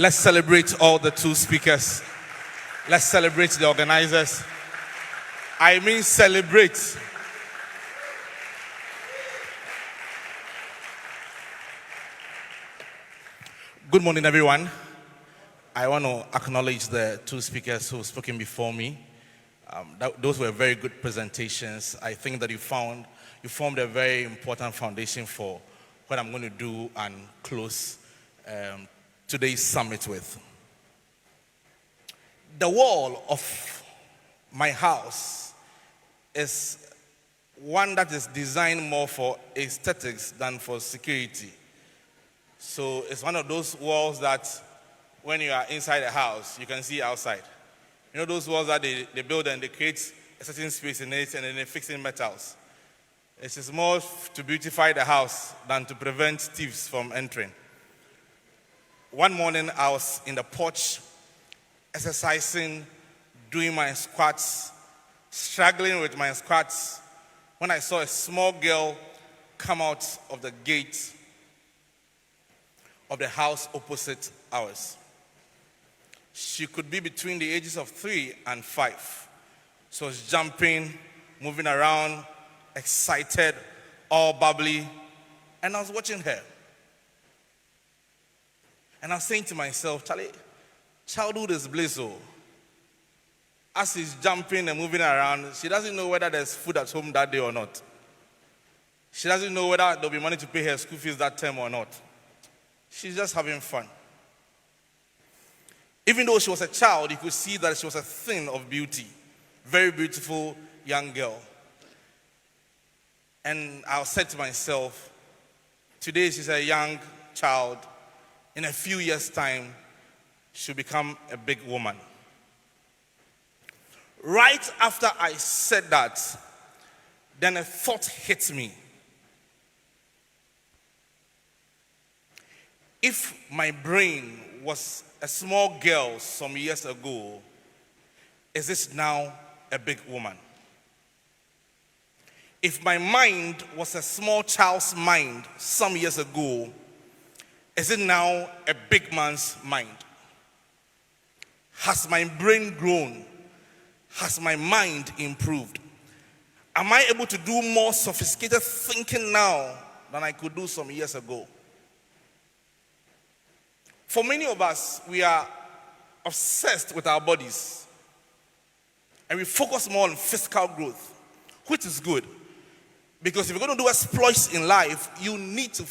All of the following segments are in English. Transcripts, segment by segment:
Let's celebrate all the two speakers. Let's celebrate the organizers. I mean celebrate. Good morning, everyone. I want to acknowledge the two speakers who've spoken before me. Those were very good presentations. I think that you formed a very important foundation for what I'm going to do and close today's summit with. The wall of my house is one that is designed more for aesthetics than for security. So it's one of those walls that when you are inside the house, you can see outside. You know those walls that they build and they create a certain space in it and then they fix in metals. It is more to beautify the house than to prevent thieves from entering. One morning, I was in the porch, exercising, doing my squats, struggling with my squats, when I saw a small girl come out of the gate of the house opposite ours. She could be between the ages of 3 and 5. She was jumping, moving around, excited, all bubbly, and I was watching her. And I was saying to myself, Charlie, childhood is bliss. As she's jumping and moving around, she doesn't know whether there's food at home that day or not. She doesn't know whether there'll be money to pay her school fees that term or not. She's just having fun. Even though she was a child, you could see that she was a thing of beauty. Very beautiful young girl. And I said to myself, today she's a young child. In a few years' time, she'll become a big woman. Right after I said that, then a thought hit me. If my brain was a small girl some years ago, is this now a big woman? If my mind was a small child's mind some years ago, is it now a big man's mind? Has my brain grown? Has my mind improved? Am I able to do more sophisticated thinking now than I could do some years ago? For many of us, we are obsessed with our bodies. And we focus more on physical growth, which is good. Because if you're going to do exploits in life, you need to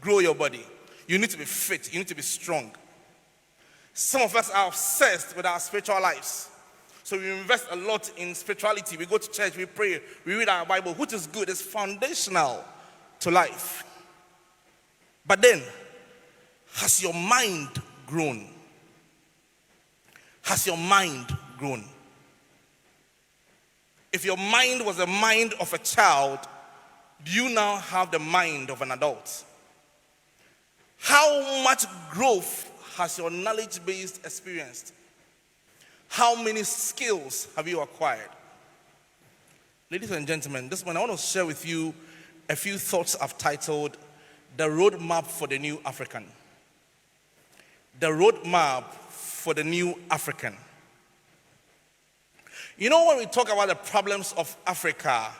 grow your body. You need to be fit. You need to be strong. Some of us are obsessed with our spiritual lives. So we invest a lot in spirituality. We go to church, we pray, we read our Bible, which is good. It's foundational to life. But then, has your mind grown? Has your mind grown? If your mind was the mind of a child, do you now have the mind of an adult? How much growth has your knowledge base experienced? How many skills have you acquired? Ladies and gentlemen, this morning I want to share with you a few thoughts I've titled The Roadmap for the New African. The Roadmap for the New African. You know, when we talk about the problems of Africa,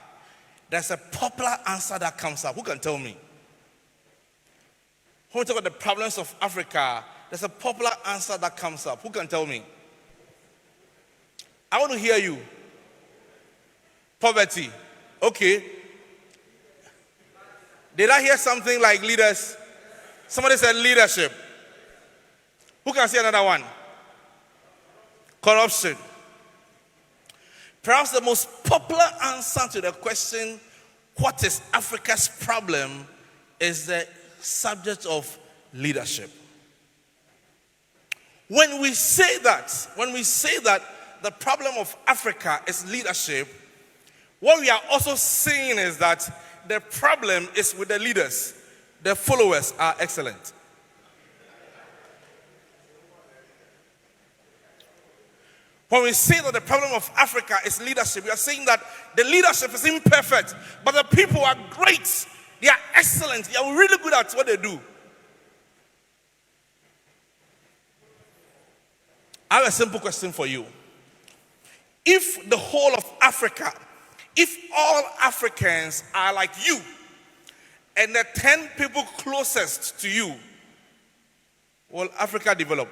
there's a popular answer that comes up. Who can tell me? When we talk about the problems of Africa, there's a popular answer that comes up. Who can tell me? I want to hear you. Poverty. Okay. Did I hear something like leaders? Somebody said leadership. Who can say another one? Corruption. Perhaps the most popular answer to the question, what is Africa's problem, is the subject of leadership. When we say that the problem of Africa is leadership, what we are also saying is that the problem is with the leaders. The followers are excellent. When we say that the problem of Africa is leadership, we are saying that the leadership is imperfect, but the people are great. They are excellent. They are really good at what they do. have a simple question for you. If the whole of Africa, if all Africans are like you, and the 10 people closest to you, will Africa develop?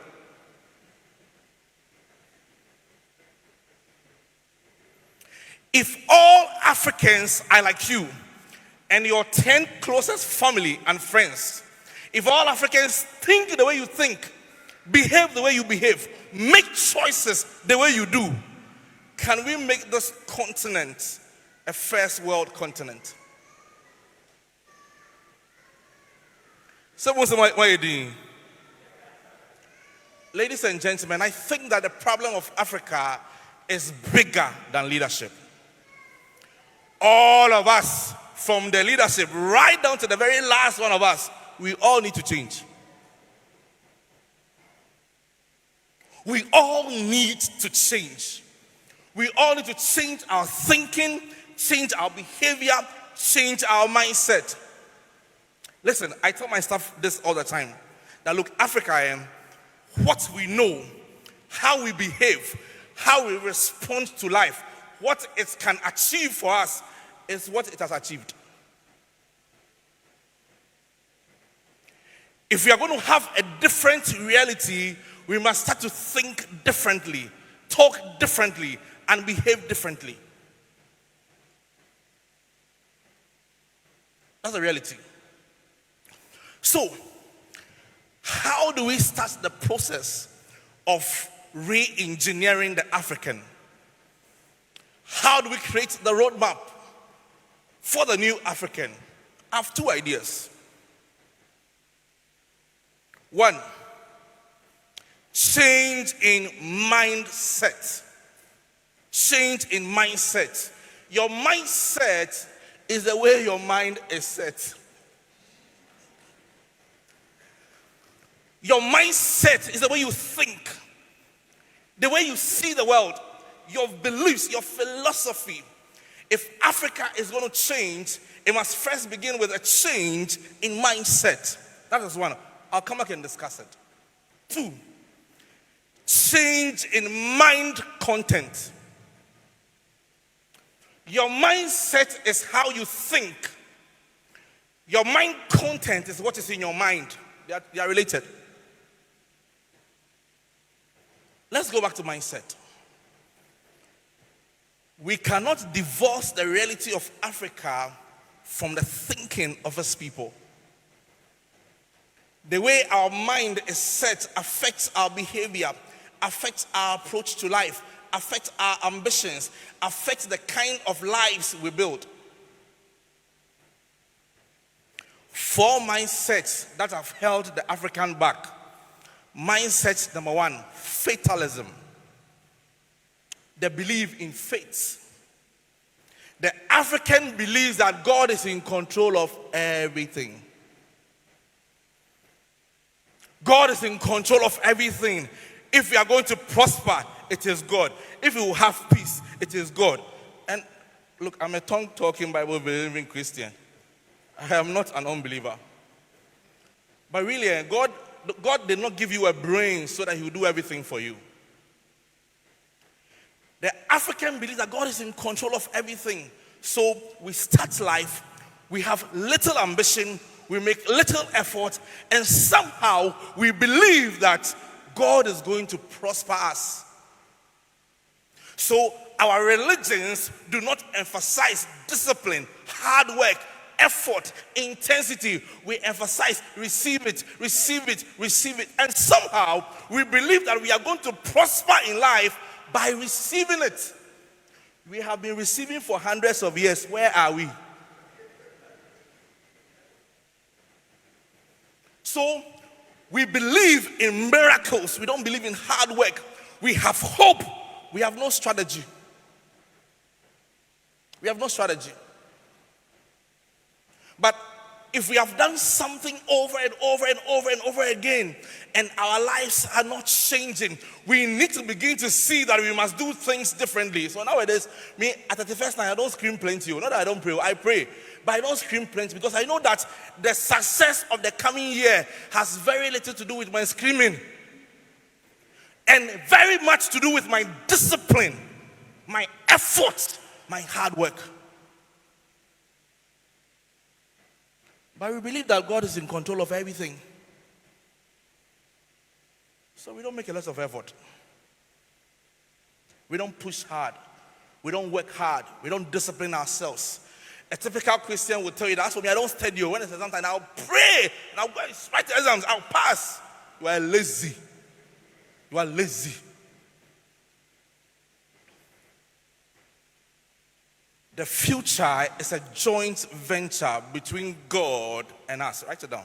If all Africans are like you, and your 10 closest family and friends, if all Africans think the way you think, behave the way you behave, make choices the way you do, can we make this continent a first world continent? Someone say, what are you doing? Ladies and gentlemen, I think that the problem of Africa is bigger than leadership. All of us, from the leadership right down to the very last one of us, we all need to change. We all need to change. We all need to change our thinking, change our behavior, change our mindset. Listen, I tell my staff this all the time, that look, Africa, what we know, how we behave, how we respond to life, what it can achieve for us is what it has achieved. If we are going to have a different reality, we must start to think differently, talk differently, and behave differently. That's the reality. So, how do we start the process of re-engineering the African? How do we create the roadmap for the new African? I have two ideas. One, change in mindset. Change in mindset. Your mindset is the way your mind is set. Your mindset is the way you think, the way you see the world, your beliefs, your philosophy. If Africa is going to change, it must first begin with a change in mindset. That is one. I'll come back and discuss it. Two, change in mind content. Your mindset is how you think. Your mind content is what is in your mind. They are related. Let's go back to mindset. We cannot divorce the reality of Africa from the thinking of its people. The way our mind is set affects our behavior, affects our approach to life, affects our ambitions, affects the kind of lives we build. 4 mindsets that have held the African back. Mindset number 1, fatalism. They believe in fate. The African believes that God is in control of everything. God is in control of everything. If we are going to prosper, it is God. If we will have peace, it is God. And look, I'm a tongue-talking, Bible-believing Christian. I am not an unbeliever. But really, God did not give you a brain so that he will do everything for you. The African believes that God is in control of everything. So we start life, we have little ambition, we make little effort, and somehow we believe that God is going to prosper us. So our religions do not emphasize discipline, hard work, effort, intensity. We emphasize receive it, receive it, receive it. And somehow we believe that we are going to prosper in life by receiving it. We have been receiving for hundreds of years. Where are we? So we believe in miracles. We don't believe in hard work. We have hope. We have no strategy. We have no strategy. But if we have done something over and over and over and over again, and our lives are not changing, we need to begin to see that we must do things differently. So nowadays, me at 31st night, I don't scream plenty. Not that I don't pray, I pray. But I don't scream plenty because I know that the success of the coming year has very little to do with my screaming. and very much to do with my discipline, my effort, my hard work. But we believe that God is in control of everything. So we don't make a lot of effort. We don't push hard. We don't work hard. We don't discipline ourselves. A typical Christian will tell you, that's for me, I don't study. When it's exam time, I'll pray. And I'll go and write the exams. I'll pass. You are lazy. You are lazy. The future is a joint venture between God and us. Write it down.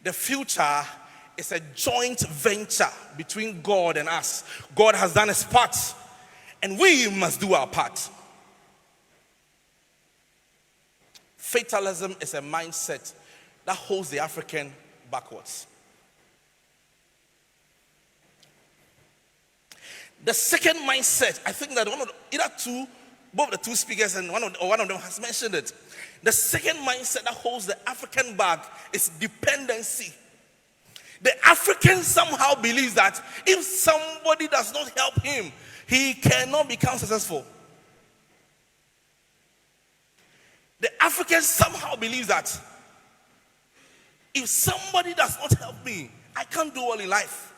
The future is a joint venture between God and us. God has done his part, and we must do our part. Fatalism is a mindset that holds the African backwards. The second mindset, I think that both the two speakers and one of them has mentioned it. The second mindset that holds the African back is dependency. The African somehow believes that if somebody does not help him, he cannot become successful. The African somehow believes that if somebody does not help me, I can't do well in life.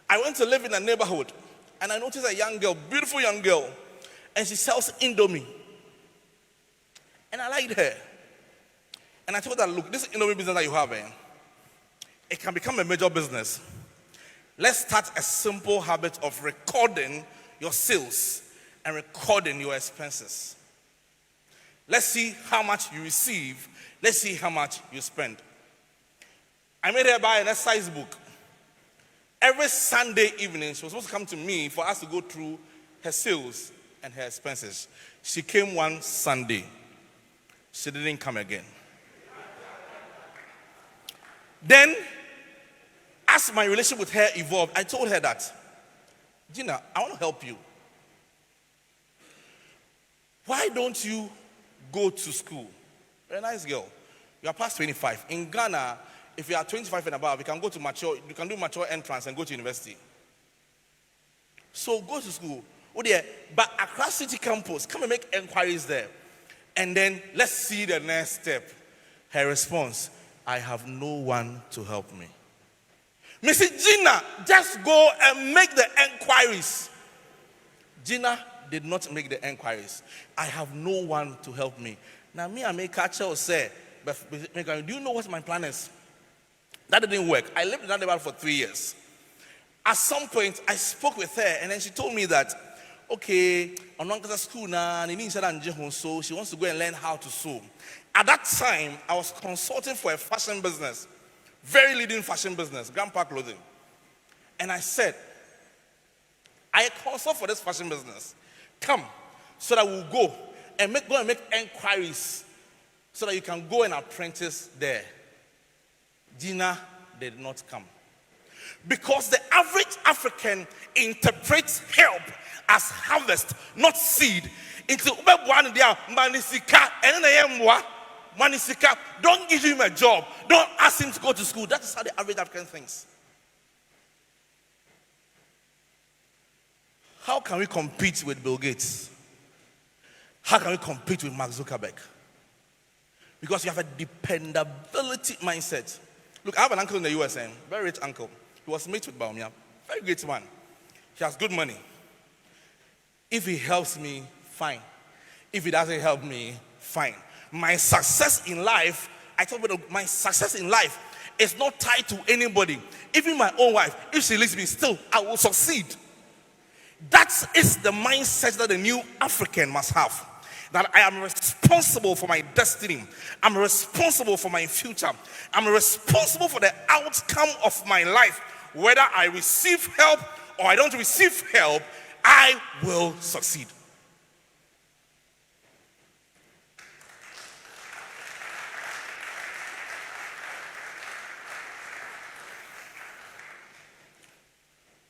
I went to live in a neighborhood and I noticed a young girl, beautiful young girl, and she sells Indomie. And I liked her. And I told her, look, this Indomie business that you have, it can become a major business. Let's start a simple habit of recording your sales and recording your expenses. Let's see how much you receive. Let's see how much you spend. I made her buy an exercise book. Every Sunday evening, she was supposed to come to me for us to go through her sales and her expenses. She came one Sunday. She didn't come again. Then, as my relationship with her evolved, I told her that, Gina, I want to help you. Why don't you go to school? Very nice girl. You are past 25. In Ghana, if you are 25 and above, you can do mature entrance and go to university. So go to school. Oh dear, but across city campus, come and make inquiries there. And then let's see the next step. Her response, I have no one to help me. Mrs. Gina, just go and make the inquiries. Gina did not make the inquiries. I have no one to help me. Now me, I may catch her or say, but do you know what my plan is? That didn't work. I lived in that neighborhood for 3 years. At some point, I spoke with her, and then she told me that, okay, I'm not going to school now, so she wants to go and learn how to sew. At that time, I was consulting for a fashion business, very leading fashion business, Grandpa Clothing. And I said, I consult for this fashion business. Come, so that we'll go and make inquiries so that you can go and apprentice there. Gina did not come. Because the average African interprets help as harvest, not seed. Don't give him a job. Don't ask him to go to school. That is how the average African thinks. How can we compete with Bill Gates? How can we compete with Mark Zuckerberg? Because you have a dependability mindset. Look, I have an uncle in the US, very rich uncle. He was mates with Baumia, very great man. He has good money. If he helps me, fine. If he doesn't help me, fine. My success in life, I told you, my success in life is not tied to anybody. Even my own wife, if she leaves me, still, I will succeed. That is the mindset that the new African must have. That I am responsible for my destiny. I'm responsible for my future. I'm responsible for the outcome of my life. Whether I receive help or I don't receive help, I will succeed.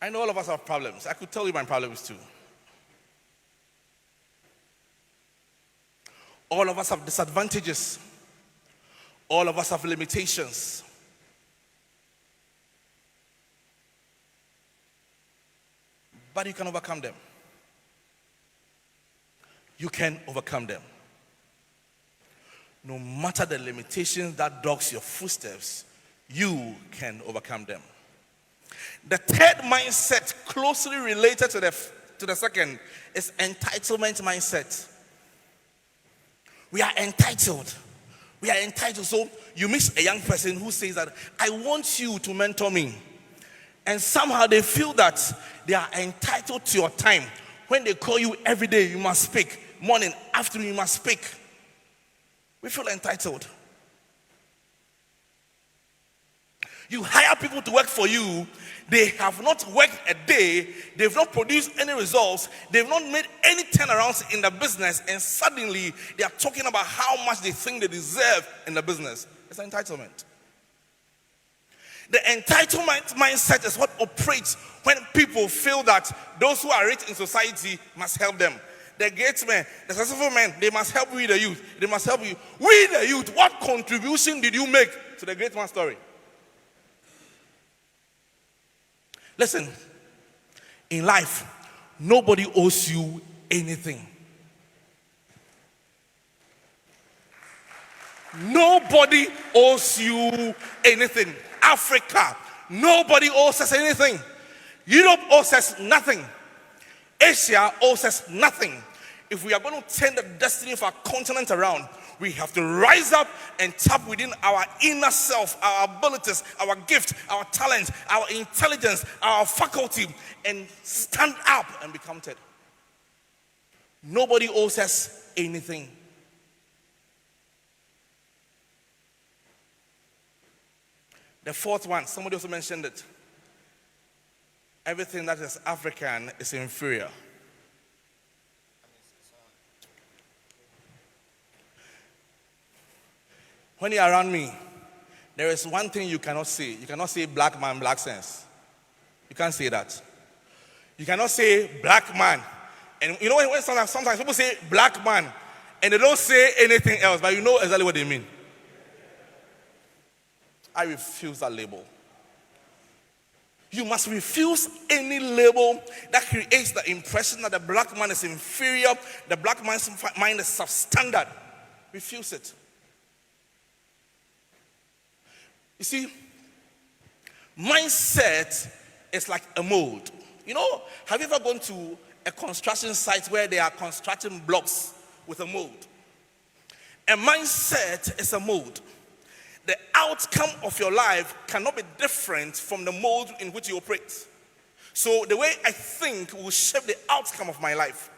I know all of us have problems. I could tell you my problems too. All of us have disadvantages. All of us have limitations. But you can overcome them. You can overcome them. No matter the limitations that dogs your footsteps, you can overcome them. The third mindset, closely related to the second, is entitlement mindset. We are entitled. We are entitled. So you meet a young person who says that, I want you to mentor me. And somehow they feel that they are entitled to your time. When they call you every day, you must speak. Morning, afternoon, you must speak. We feel entitled. You hire people to work for you. They have not worked a day. They've not produced any results. They've not made any turnarounds in the business. And suddenly, they are talking about how much they think they deserve in the business. It's entitlement. The entitlement mindset is what operates when people feel that those who are rich in society must help them. The great men, the successful men, they must help we the youth. They must help you. We the youth, what contribution did you make to the great man's story? Listen, in life, nobody owes you anything. Nobody owes you anything. Africa, nobody owes us anything. Europe owes us nothing. Asia owes us nothing. If we are going to turn the destiny of our continent around, we have to rise up and tap within our inner self, our abilities, our gift, our talent, our intelligence, our faculty, and stand up and be counted. Nobody owes us anything. The fourth one, somebody also mentioned it. Everything that is African is inferior. When you're around me, there is one thing you cannot say. You cannot say black man, black sense. You can't say that. You cannot say black man. And you know when sometimes people say black man and they don't say anything else, but you know exactly what they mean. I refuse that label. You must refuse any label that creates the impression that the black man is inferior, the black man's mind is substandard. Refuse it. You see, mindset is like a mold. You know, have you ever gone to a construction site where they are constructing blocks with a mold? A mindset is a mold. The outcome of your life cannot be different from the mold in which you operate. So the way I think will shape the outcome of my life.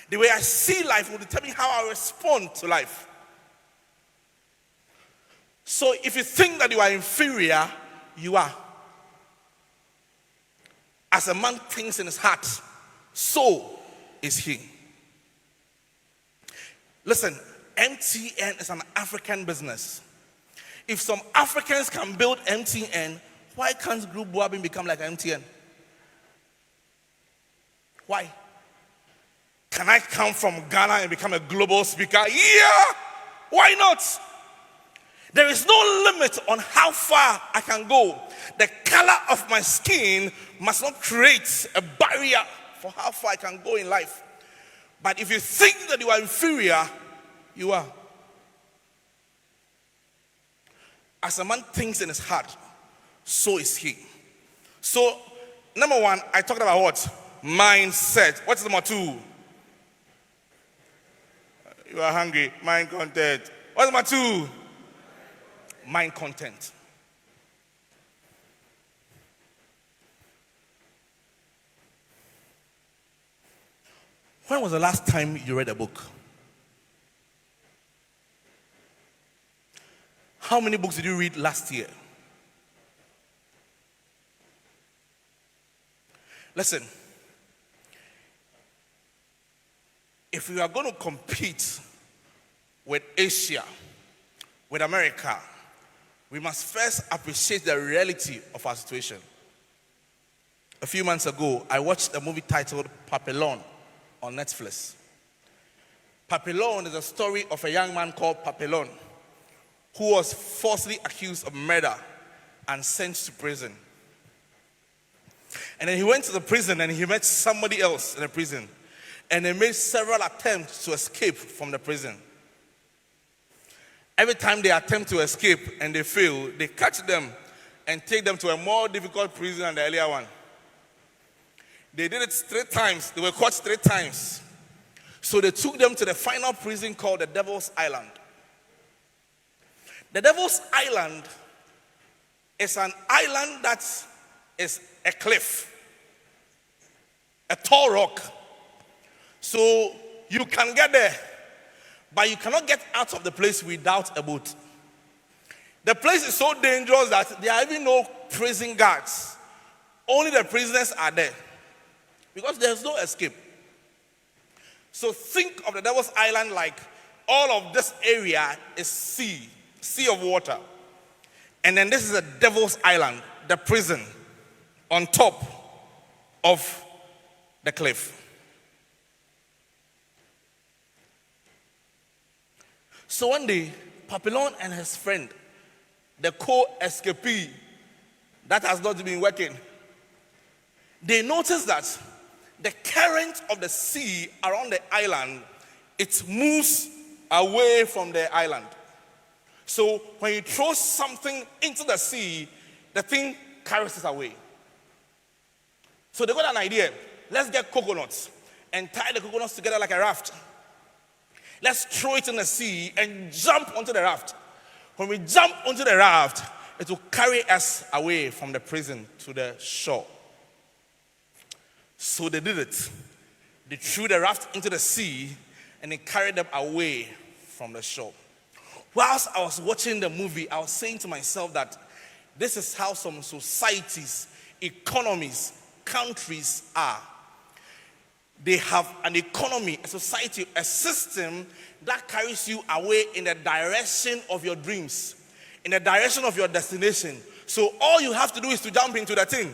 The way I see life will determine how I respond to life. So if you think that you are inferior, you are. As a man thinks in his heart, so is he. Listen, MTN is an African business. If some Africans can build MTN, why can't Group Buabeng become like MTN? Why? Can I come from Ghana and become a global speaker? Yeah! Why not? There is no limit on how far I can go. The color of my skin must not create a barrier for how far I can go in life. But if you think that you are inferior, you are. As a man thinks in his heart, so is he. So, number one, I talked about what? Mindset. What's number two? You are hungry. Mind content. What's number two? Mind content. When was the last time you read a book? How many books did you read last year? Listen, if we are going to compete with Asia, with America, we must first appreciate the reality of our situation. A few months ago, I watched a movie titled Papillon on Netflix. Papillon is a story of a young man called Papillon who was falsely accused of murder and sent to prison. And then he went to the prison and he met somebody else in the prison. And they made several attempts to escape from the prison. Every time they attempt to escape and they fail, they catch them and take them to a more difficult prison than the earlier one. They did it 3 times. They were caught 3 times. So they took them to the final prison called the Devil's Island. The Devil's Island is an island that is a cliff, a tall rock. So you can get there, but you cannot get out of the place without a boat. The place is so dangerous that there are even no prison guards. Only the prisoners are there because there's no escape. So think of the Devil's Island like all of this area is sea of water. And then this is the Devil's Island, the prison, on top of the cliff. So one day, Papillon and his friend, the co-escapee that has not been working, they noticed that the current of the sea around the island, it moves away from the island. So when you throw something into the sea, the thing carries it away. So they got an idea. Let's get coconuts and tie the coconuts together like a raft. Let's throw it in the sea and jump onto the raft. When we jump onto the raft, it will carry us away from the prison to the shore. So they did it. They threw the raft into the sea and it carried them away from the shore. Whilst I was watching the movie, I was saying to myself that this is how some societies, economies, countries are. They have an economy, a society, a system that carries you away in the direction of your dreams, in the direction of your destination. So all you have to do is to jump into the thing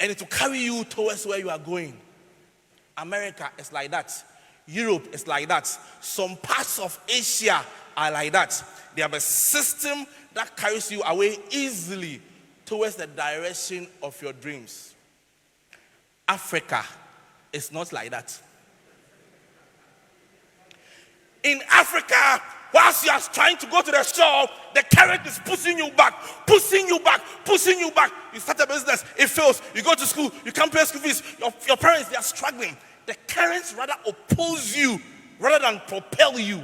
and it will carry you towards where you are going. America is like that. Europe is like that. Some parts of Asia are like that. They have a system that carries you away easily towards the direction of your dreams. Africa is not like that. In Africa, whilst you are trying to go to the shore, the current is pushing you back, pushing you back, pushing you back. You start a business, it fails. You go to school, you can't pay school fees. Your parents, they are struggling. The currents rather oppose you rather than propel you.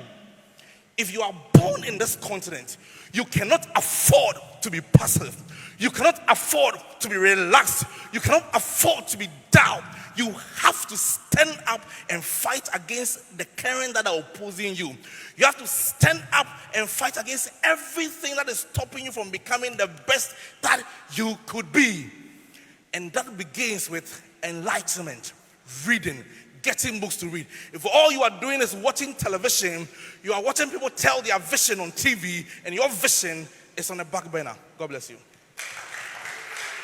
If you are born in this continent, you cannot afford to be passive. You cannot afford to be relaxed. You cannot afford to be down. You have to stand up and fight against the current that are opposing you. You have to stand up and fight against everything that is stopping you from becoming the best that you could be. And that begins with enlightenment, reading, getting books to read. If all you are doing is watching television, you are watching people tell their vision on TV, and your vision is on the back burner. God bless you.